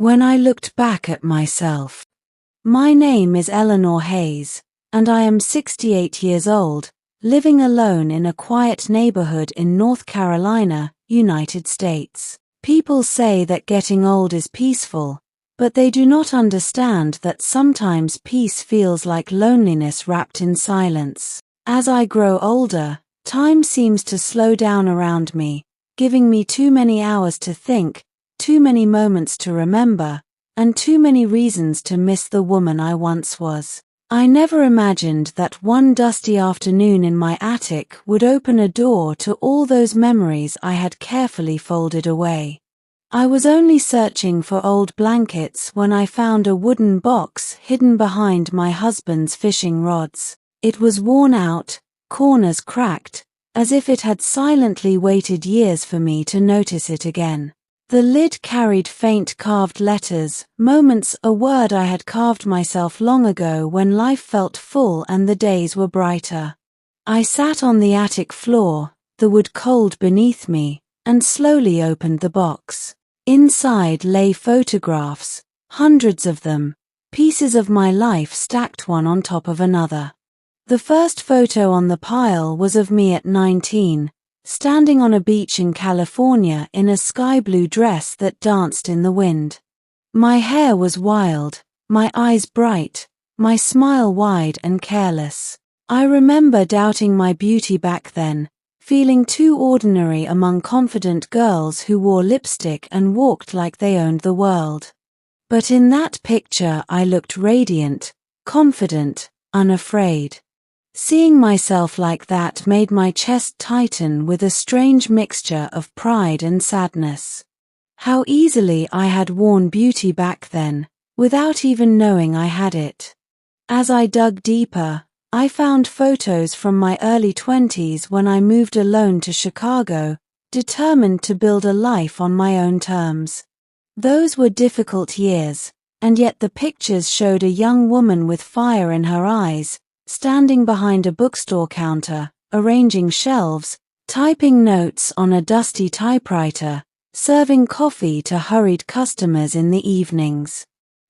When I looked back at myself. My name is Eleanor Hayes, and I am 68 years old, living alone in a quiet neighborhood in North Carolina, United States. People say that getting old is peaceful, but they do not understand that sometimes peace feels like loneliness wrapped in silence. As I grow older, time seems to slow down around me, giving me too many hours to think, too many moments to remember, and too many reasons to miss the woman I once was. I never imagined that one dusty afternoon in my attic would open a door to all those memories I had carefully folded away. I was only searching for old blankets when I found a wooden box hidden behind my husband's fishing rods. It was worn out, corners cracked, as if it had silently waited years for me to notice it again. The lid carried faint carved letters, moments, a word I had carved myself long ago when life felt full and the days were brighter. I sat on the attic floor, the wood cold beneath me, and slowly opened the box. Inside lay photographs, hundreds of them, pieces of my life stacked one on top of another. The first photo on the pile was of me at 19, standing on a beach in California in a sky blue dress that danced in the wind. My hair was wild, my eyes bright, my smile wide and careless. I remember doubting my beauty back then, feeling too ordinary among confident girls who wore lipstick and walked like they owned the world. But in that picture I looked radiant, confident, unafraid. Seeing myself like that made my chest tighten with a strange mixture of pride and sadness. How easily I had worn beauty back then, without even knowing I had it. As I dug deeper, I found photos from my early 20s when I moved alone to Chicago, determined to build a life on my own terms. Those were difficult years, and yet the pictures showed a young woman with fire in her eyes, standing behind a bookstore counter, arranging shelves, typing notes on a dusty typewriter, serving coffee to hurried customers in the evenings.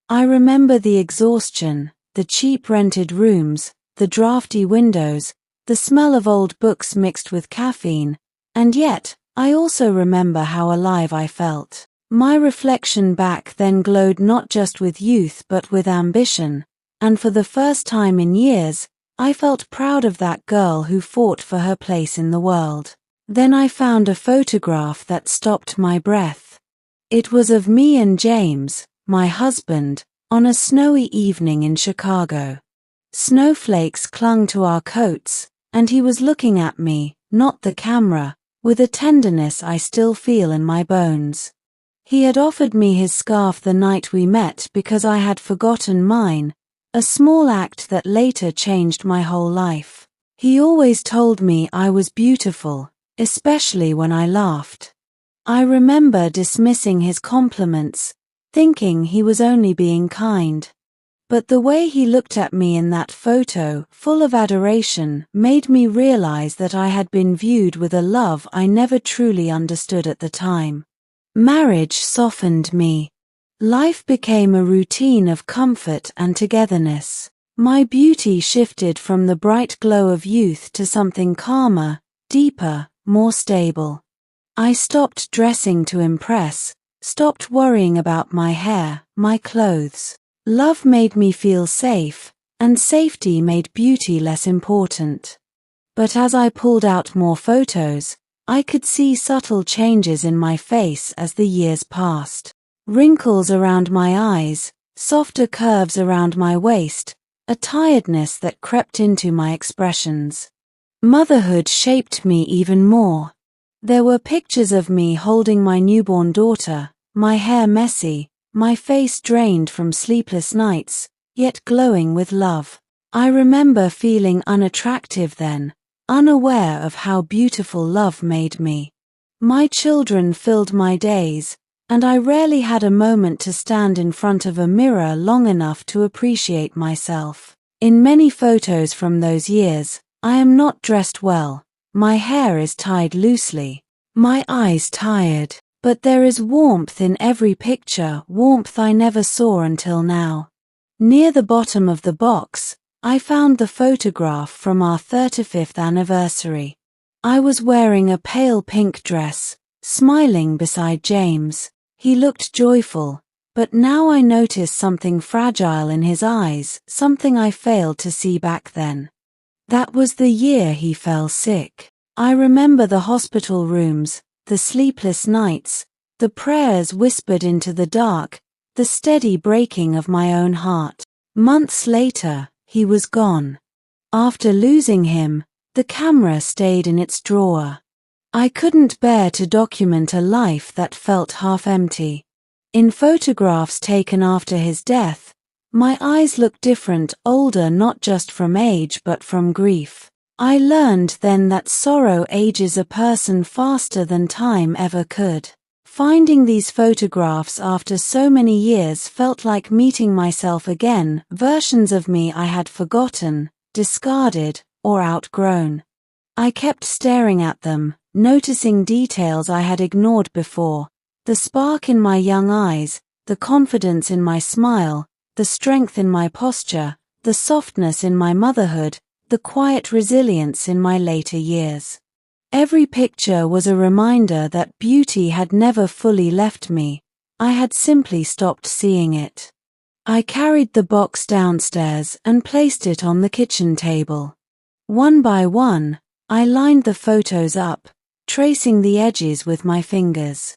I remember the exhaustion, the cheap rented rooms, the drafty windows, the smell of old books mixed with caffeine, and yet, I also remember how alive I felt. My reflection back then glowed not just with youth but with ambition, and for the first time in years, I felt proud of that girl who fought for her place in the world. Then I found a photograph that stopped my breath. It was of me and James, my husband, on a snowy evening in Chicago. Snowflakes clung to our coats, and he was looking at me, not the camera, with a tenderness I still feel in my bones. He had offered me his scarf the night we met because I had forgotten mine, a small act that later changed my whole life. He always told me I was beautiful, especially when I laughed. I remember dismissing his compliments, thinking he was only being kind. But the way he looked at me in that photo, full of adoration, made me realize that I had been viewed with a love I never truly understood at the time. Marriage softened me. Life became a routine of comfort and togetherness. My beauty shifted from the bright glow of youth to something calmer, deeper, more stable. I stopped dressing to impress, stopped worrying about my hair, my clothes. Love made me feel safe, and safety made beauty less important. But as I pulled out more photos, I could see subtle changes in my face as the years passed. Wrinkles around my eyes, softer curves around my waist, a tiredness that crept into my expressions. Motherhood shaped me even more. There were pictures of me holding my newborn daughter, my hair messy, my face drained from sleepless nights, yet glowing with love. I remember feeling unattractive then, unaware of how beautiful love made me. My children filled my days, and I rarely had a moment to stand in front of a mirror long enough to appreciate myself. In many photos from those years, I am not dressed well, my hair is tied loosely, my eyes tired, But there is warmth in every picture, warmth I never saw until now. Near the bottom of the box, I found the photograph from our 35th anniversary. I was wearing a pale pink dress, smiling beside James. He looked joyful, but now I noticed something fragile in his eyes, something I failed to see back then. That was the year he fell sick. I remember the hospital rooms, the sleepless nights, the prayers whispered into the dark, the steady breaking of my own heart. Months later, he was gone. After losing him, the camera stayed in its drawer. I couldn't bear to document a life that felt half empty. In photographs taken after his death, my eyes looked different, older not just from age but from grief. I learned then that sorrow ages a person faster than time ever could. Finding these photographs after so many years felt like meeting myself again, versions of me I had forgotten, discarded, or outgrown. I kept staring at them, noticing details I had ignored before, the spark in my young eyes, the confidence in my smile, the strength in my posture, the softness in my motherhood, the quiet resilience in my later years. Every picture was a reminder that beauty had never fully left me. I had simply stopped seeing it. I carried the box downstairs and placed it on the kitchen table. One by one, I lined the photos up, tracing the edges with my fingers.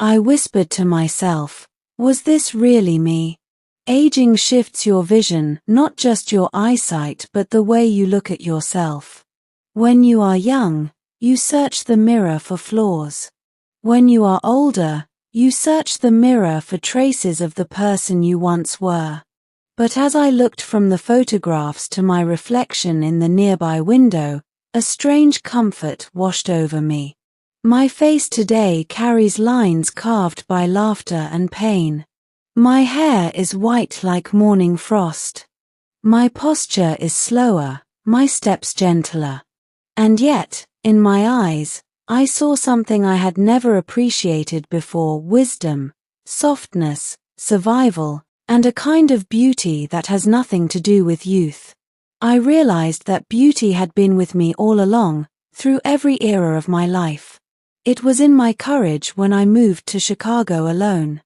I whispered to myself, was this really me? Aging shifts your vision, not just your eyesight but the way you look at yourself. When you are young, you search the mirror for flaws. When you are older, you search the mirror for traces of the person you once were. But as I looked from the photographs to my reflection in the nearby window, a strange comfort washed over me. My face today carries lines carved by laughter and pain. My hair is white like morning frost. My posture is slower, my steps gentler. And yet, in my eyes, I saw something I had never appreciated before: wisdom, softness, survival, and a kind of beauty that has nothing to do with youth. I realized that beauty had been with me all along, through every era of my life. It was in my courage when I moved to Chicago alone.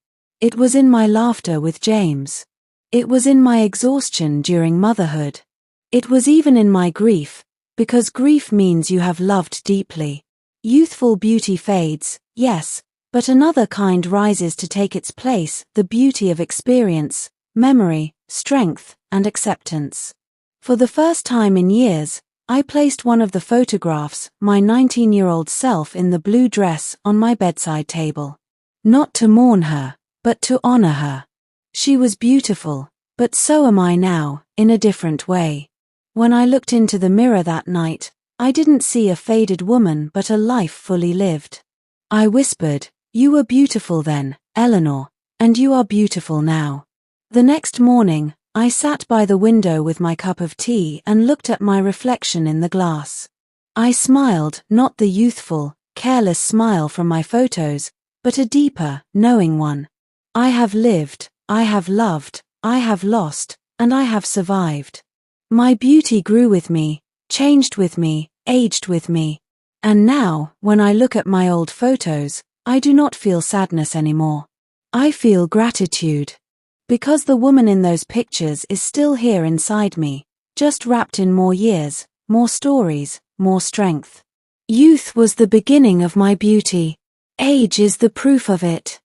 It was in my laughter with James. It was in my exhaustion during motherhood. It was even in my grief, because grief means you have loved deeply. Youthful beauty fades, yes, but another kind rises to take its place: the beauty of experience, memory, strength, and acceptance. For the first time in years, I placed one of the photographs, my 19-year-old self in the blue dress, on my bedside table. Not to mourn her, but to honor her. She was beautiful, but so am I now, in a different way. When I looked into the mirror that night, I didn't see a faded woman but a life fully lived. I whispered, "You were beautiful then, Eleanor, and you are beautiful now." The next morning, I sat by the window with my cup of tea and looked at my reflection in the glass. I smiled, not the youthful, careless smile from my photos, but a deeper, knowing one. I have lived, I have loved, I have lost, and I have survived. My beauty grew with me, changed with me, aged with me. And now, when I look at my old photos, I do not feel sadness anymore. I feel gratitude. Because the woman in those pictures is still here inside me, just wrapped in more years, more stories, more strength. Youth was the beginning of my beauty. Age is the proof of it.